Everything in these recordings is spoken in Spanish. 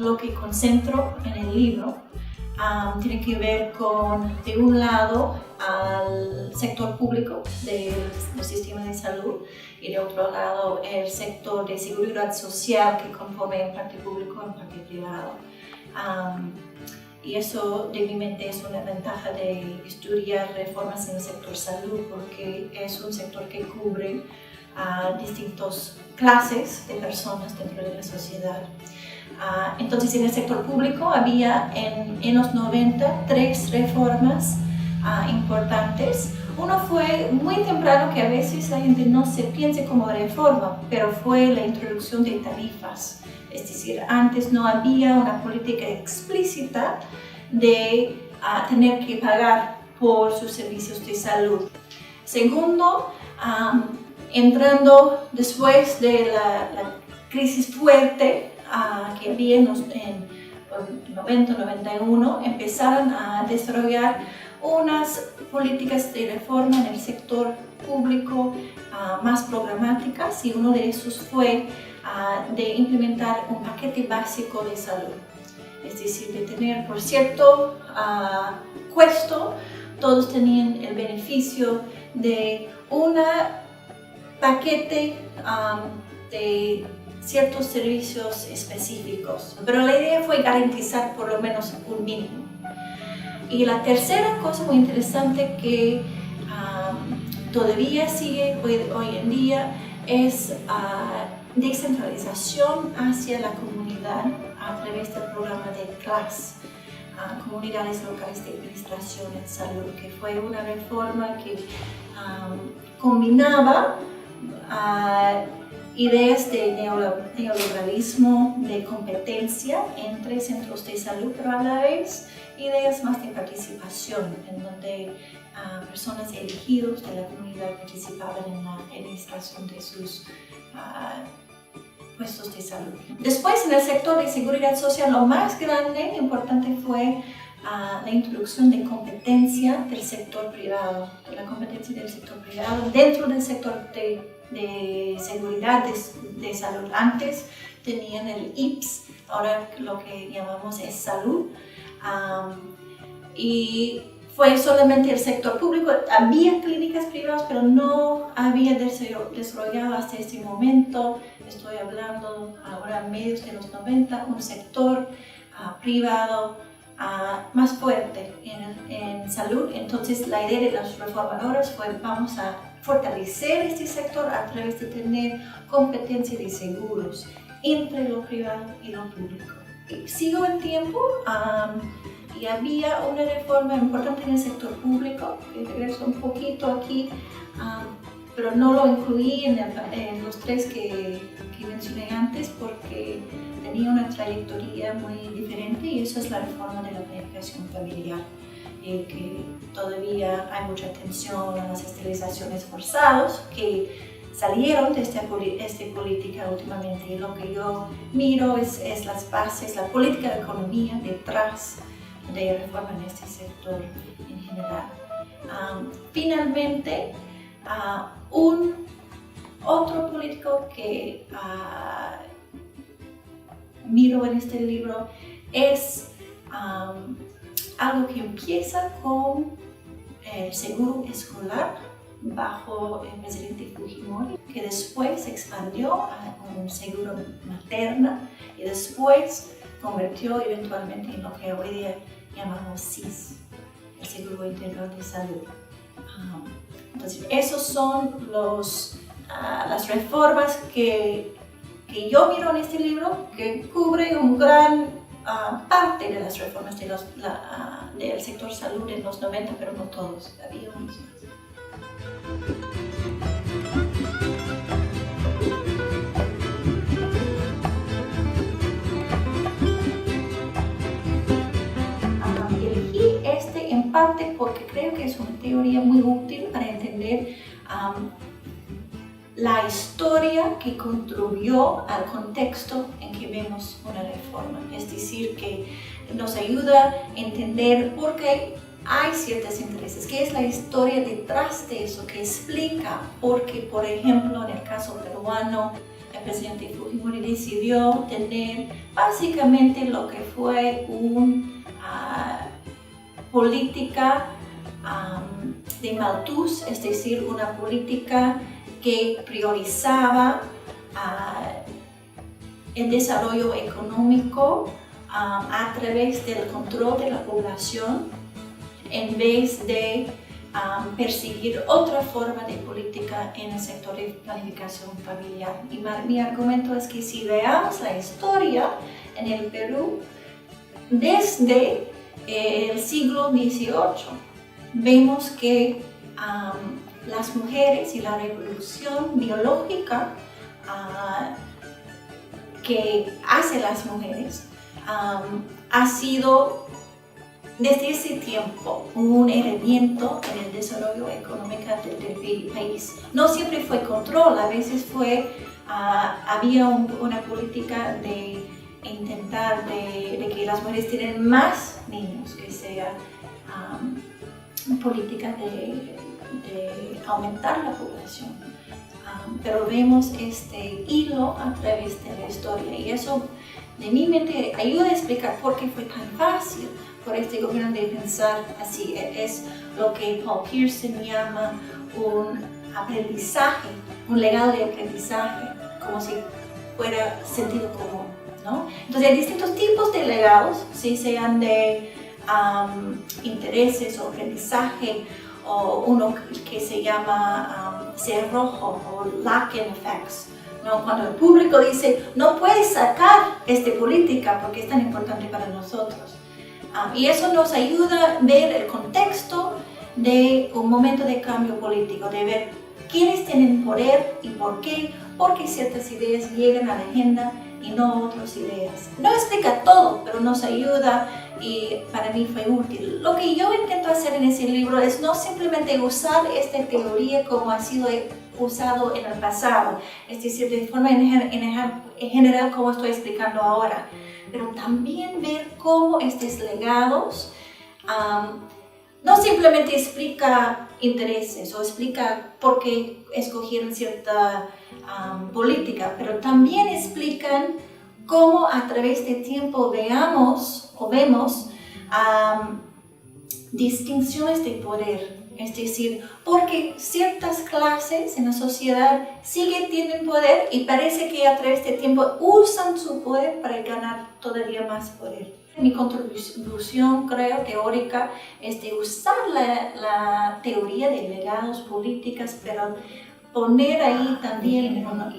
lo que concentro en el libro tiene que ver con, de un lado, al sector público del sistema de salud y de otro lado el sector de seguridad social que compone en parte público y en parte privado. Y eso de mi mente es una ventaja de estudiar reformas en el sector salud porque es un sector que cubre a distintas clases de personas dentro de la sociedad. Entonces en el sector público había en los 90 3 reformas importantes. Uno fue muy temprano, que a veces la gente no se piense como reforma, pero fue la introducción de tarifas. Es decir, antes no había una política explícita de tener que pagar por sus servicios de salud. Segundo, entrando después de la crisis fuerte que había en 90-91, empezaron a desarrollar unas políticas de reforma en el sector público más programáticas, y uno de esos fue de implementar un paquete básico de salud. Es decir, de tener por cierto costo, todos tenían el beneficio de un paquete de ciertos servicios específicos, pero la idea fue garantizar por lo menos un mínimo. Y la tercera cosa muy interesante que todavía sigue hoy en día es descentralización hacia la comunidad a través del programa de CLAS, Comunidades Locales de Administración en Salud, que fue una reforma que combinaba ideas de neoliberalismo, de competencia entre centros de salud, pero a la vez ideas más de participación, en donde personas elegidas de la comunidad participaban en la administración de sus puestos de salud. Después, en el sector de seguridad social, lo más grande e importante fue la introducción de competencia del sector privado, dentro del sector de seguridad de salud. Antes tenían el IPS, ahora lo que llamamos es salud, y fue solamente el sector público. Había clínicas privadas, pero no había desarrollado hasta este momento, estoy hablando ahora medios de los 90, un sector privado más fuerte en salud. Entonces la idea de los reformadores fue: vamos a fortalecer este sector a través de tener competencia de seguros entre lo privado y lo público. Sigo el tiempo y había una reforma importante en el sector público, que regreso un poquito aquí, pero no lo incluí en los 3 que mencioné antes porque tenía una trayectoria muy diferente, y eso es la reforma de la planificación familiar, que todavía hay mucha atención a las esterilizaciones forzadas que salieron de esta política últimamente, y lo que yo miro es las bases, la política de economía detrás de reforma en este sector en general. Finalmente, otro político que miro en este libro es algo que empieza con el seguro escolar bajo el presidente Fujimori, que después se expandió a un seguro materna y después convirtió eventualmente en lo que hoy día llamamos SIS, el Seguro Integral de Salud. Entonces, esos son las reformas que yo miro en este libro, que cubre un gran parte de las reformas del sector salud en los 90, pero no todos, había unos más. Elegí este en parte porque creo que es una teoría muy útil para entender la historia que contribuyó al contexto en que vemos una reforma. Es decir, que nos ayuda a entender por qué hay ciertos intereses, qué es la historia detrás de eso, que explica por qué, por ejemplo, en el caso peruano, el presidente Fujimori decidió tener básicamente lo que fue una política de Malthus, es decir, una política que priorizaba el desarrollo económico a través del control de la población, en vez de perseguir otra forma de política en el sector de planificación familiar. Y mi argumento es que si veamos la historia en el Perú, desde el siglo XVIII, vemos que las mujeres y la revolución biológica que hacen las mujeres ha sido desde ese tiempo un herramienta en el desarrollo económico del país. No siempre fue control, a veces había una política de intentar de que las mujeres tienen más niños, que sea una política de aumentar la población. Pero vemos este hilo a través de la historia y eso de mi mente ayuda a explicar por qué fue tan fácil por este gobierno de pensar así. Es lo que Paul Pierson llama un aprendizaje, un legado de aprendizaje, como si fuera sentido común, ¿no? Entonces hay distintos tipos de legados, ¿sí? Sean de intereses o aprendizaje, o uno que se llama cerrojo o Lacan effects, ¿no? Cuando el público dice no puedes sacar esta política porque es tan importante para nosotros. Y eso nos ayuda a ver el contexto de un momento de cambio político, de ver quiénes tienen poder y por qué, porque ciertas ideas llegan a la agenda y no otras ideas. No explica todo, pero nos ayuda y para mí fue útil. Lo que yo intento hacer en ese libro es no simplemente usar esta teoría como ha sido usado en el pasado, es decir, de forma en general como estoy explicando ahora, pero también ver cómo estos legados no simplemente explica intereses o explica por qué escogieron cierta política, pero también explican cómo a través del tiempo vemos distinciones de poder. Es decir, porque ciertas clases en la sociedad siguen teniendo poder y parece que a través del tiempo usan su poder para ganar todavía más poder. Mi contribución, creo, teórica, es de usar la teoría de legados políticas, pero poner ahí también una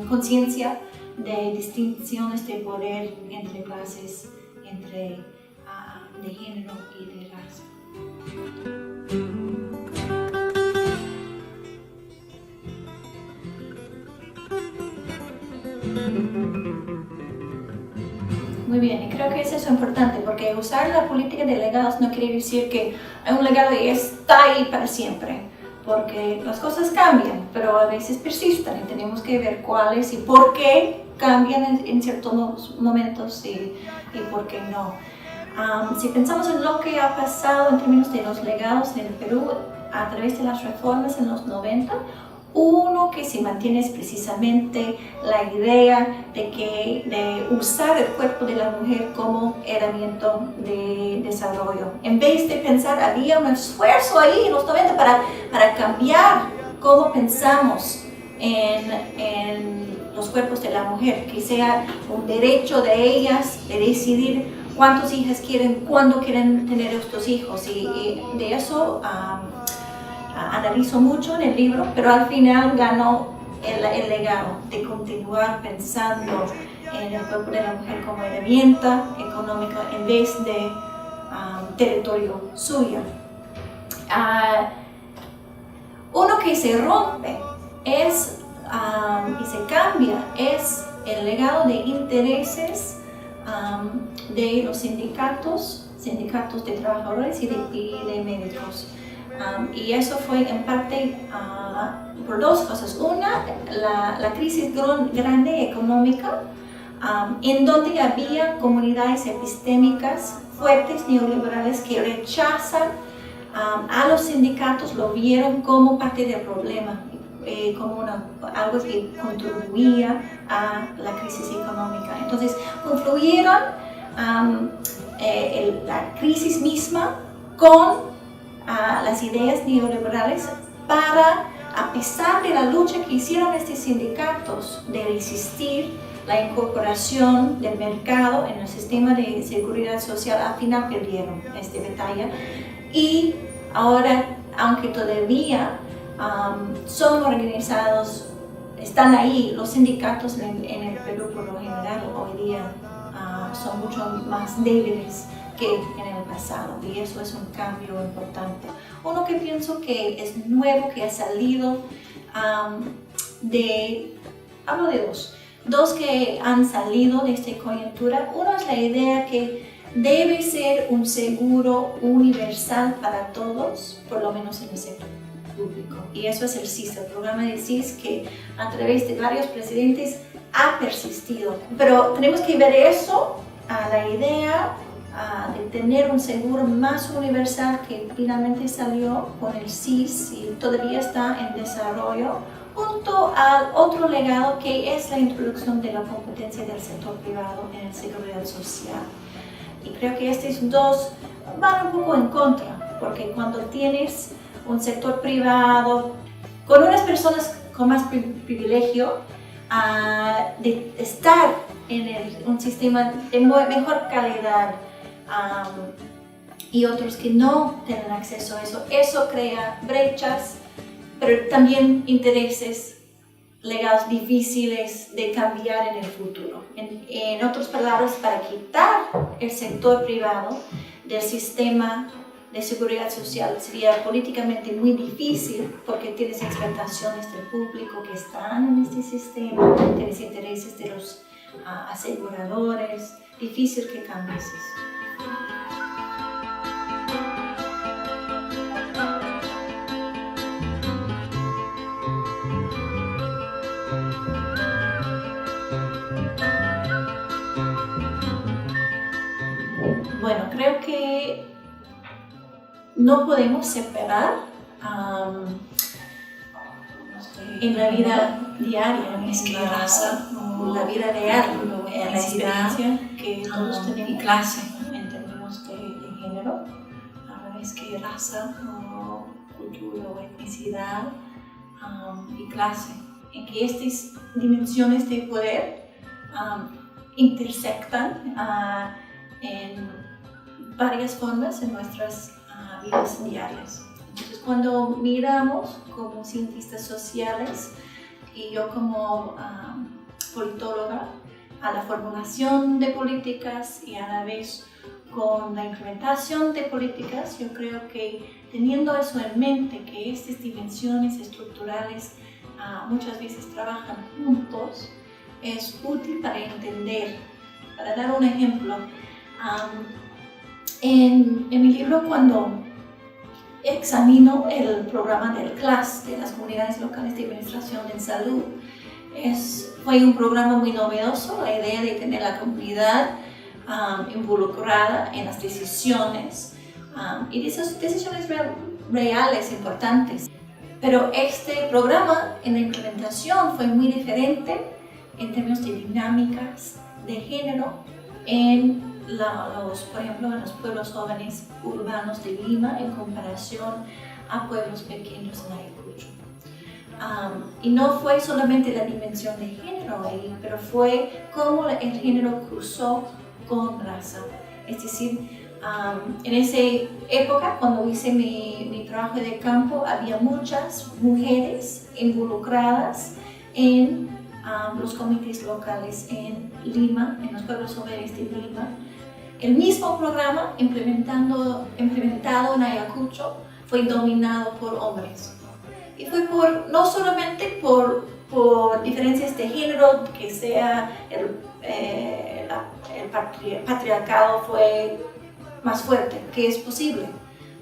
conciencia de distinciones de poder entre clases, de género y de raza. Muy bien, y creo que eso es importante porque usar la política de legados no quiere decir que hay un legado y está ahí para siempre, porque las cosas cambian, pero a veces persisten y tenemos que ver cuáles y por qué cambian en ciertos momentos y por qué no. Si pensamos en lo que ha pasado en términos de los legados en el Perú a través de las reformas en los 90, uno que se mantiene es precisamente la idea de usar el cuerpo de la mujer como herramienta de desarrollo. En vez de pensar, había un esfuerzo ahí en los 90 para cambiar cómo pensamos en los cuerpos de la mujer, que sea un derecho de ellas de decidir cuántos hijos quieren, cuándo quieren tener estos hijos, y de eso analizo mucho en el libro, pero al final ganó el legado de continuar pensando en el cuerpo de la mujer como herramienta económica en vez de territorio suyo. Uno que se rompe y se cambia es el legado de intereses de los sindicatos de trabajadores y de médicos. Y eso fue en parte por dos cosas. Una, la crisis grande económica, en donde había comunidades epistémicas fuertes neoliberales que rechazan a los sindicatos, lo vieron como parte del problema. como algo que contribuía a la crisis económica. Entonces, confluyeron la crisis misma con las ideas neoliberales para, a pesar de la lucha que hicieron estos sindicatos de resistir la incorporación del mercado en el sistema de seguridad social, al final perdieron esta batalla. Y ahora, aunque todavía son organizados, están ahí, los sindicatos en el Perú por lo general hoy día son mucho más débiles que en el pasado, y eso es un cambio importante. Uno que pienso que es nuevo, que ha salido hablo de dos que han salido de esta coyuntura. Uno es la idea que debe ser un seguro universal para todos, por lo menos en el sector público, y eso es el SIS, el programa de SIS, que a través de varios presidentes ha persistido. Pero tenemos que ver eso, a la idea de tener un seguro más universal, que finalmente salió con el SIS y todavía está en desarrollo, junto al otro legado que es la introducción de la competencia del sector privado en la seguridad social. Y creo que estos dos van un poco en contra, porque cuando tienes un sector privado con unas personas con más privilegio de estar en un sistema de mejor calidad, y otros que no tienen acceso a eso, eso crea brechas, pero también intereses legales difíciles de cambiar en el futuro. En otras palabras, para quitar el sector privado del sistema de seguridad social sería políticamente muy difícil, porque tienes expectaciones del público que están en este sistema, tienes intereses de los aseguradores, difícil que cambies eso. Bueno, creo que no podemos separar en la vida diaria, la vida real, la experiencia que todos tenemos, y clase en términos de género, a la vez que raza, cultura o etnicidad y clase, en que estas dimensiones de poder intersectan en varias formas en nuestras vidas diarias. Entonces, cuando miramos como cientistas sociales y yo como politóloga a la formulación de políticas y a la vez con la implementación de políticas, yo creo que teniendo eso en mente, que estas dimensiones estructurales muchas veces trabajan juntos, es útil para entender. Para dar un ejemplo, en mi libro, cuando examino el programa del CLAS, de las Comunidades Locales de Administración en Salud, fue un programa muy novedoso, la idea de tener la comunidad involucrada en las decisiones y de esas decisiones reales, importantes. Pero este programa en la implementación fue muy diferente en términos de dinámicas de género por ejemplo, en los pueblos jóvenes urbanos de Lima en comparación a pueblos pequeños en Ayacucho. Y no fue solamente la dimensión de género ahí, pero fue cómo el género cruzó con raza. Es decir, en esa época, cuando hice mi trabajo de campo, había muchas mujeres involucradas en los comités locales en Lima, en los pueblos jóvenes de Lima. El mismo programa implementado en Ayacucho fue dominado por hombres. Y fue no solamente por diferencias de género, que sea el patriarcado fue más fuerte, que es posible,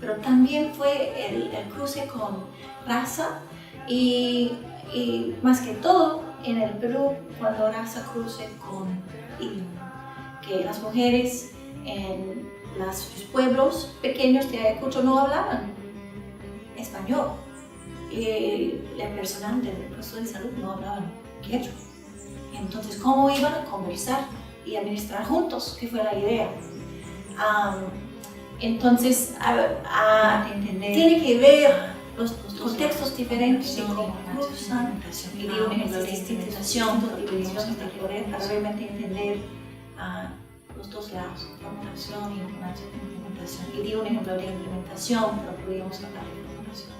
pero también fue el cruce con raza y más que todo en el Perú, cuando raza cruce con idioma, que las mujeres en los pueblos pequeños de Ayacucho no hablaban español. el personal del puesto de salud no hablaban quechua. Entonces, ¿cómo iban a conversar y administrar juntos? ¿Qué fue la idea? Entonces, tiene que ver los contextos diferentes de cómo cruzan, y di un ejemplo de institución, divisiones de poder, para realmente entender los dos lados, formulación y implementación. Y di un ejemplo de implementación, pero podríamos hablar de formulación.